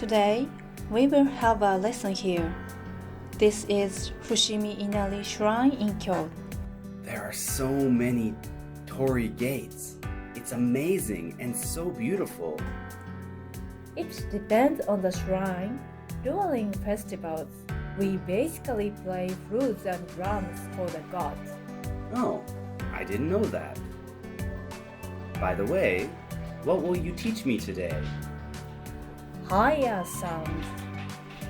Today, we will have a lesson here. This is Fushimi Inari Shrine in Kyoto. There are so many torii gates. It's amazing and so beautiful. It depends on the shrine. During festivals, we basically play flutes and drums for the gods. Oh, I didn't know that. By the way, what will you teach me today? Higher sounds.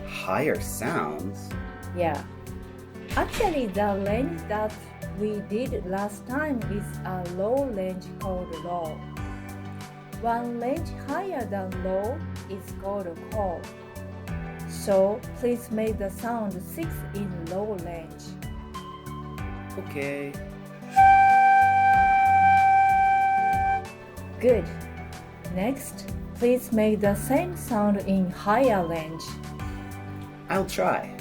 Higher sounds? Yeah. Actually, the range that we did last time is a low range called low. One range higher than low is called call. So please make the sound 6 in low range. Okay. Good. Next, please make the same sound in higher range. I'll try.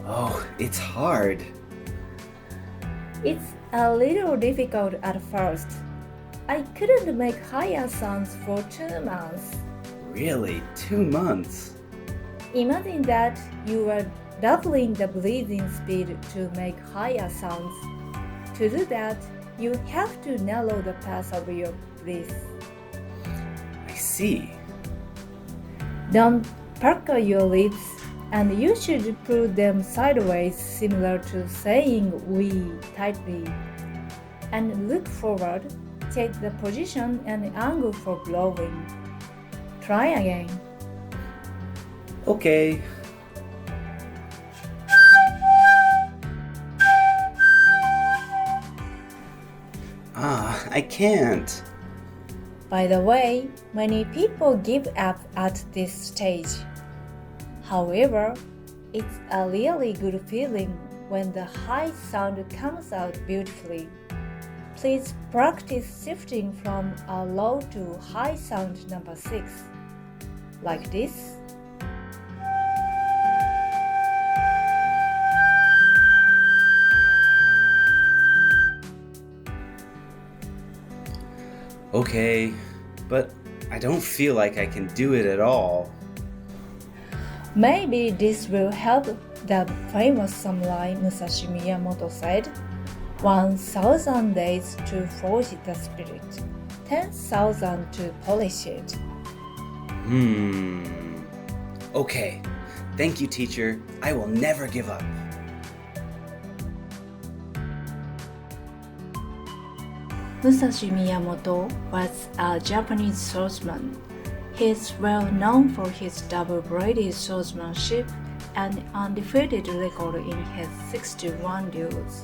Oh, it's hard. It's a little difficult at first. I couldn't make higher sounds for 2 months. Really? 2 months? Imagine that you are doubling the breathing speed to make higher sounds. To do that, you have to narrow the path of your breath. I see. Don't pucker your lips, and you should pull them sideways, similar to saying "we" tightly. And look forward, check the position and angle for blowing. Try again. Okay. I can't. By the way, many people give up at this stage. However, it's a really good feeling when the high sound comes out beautifully. Please practice shifting from a low to high sound number 6, like this. Okay, but I don't feel like I can do it at all. Maybe this will help. The famous samurai Musashi Miyamoto said, 1,000 days to forge the spirit, 10,000 to polish it. Okay. Thank you, teacher. I will never give up. Musashi Miyamoto was a Japanese swordsman. He is well known for his double-bladed swordsmanship and undefeated record in his 61 duels.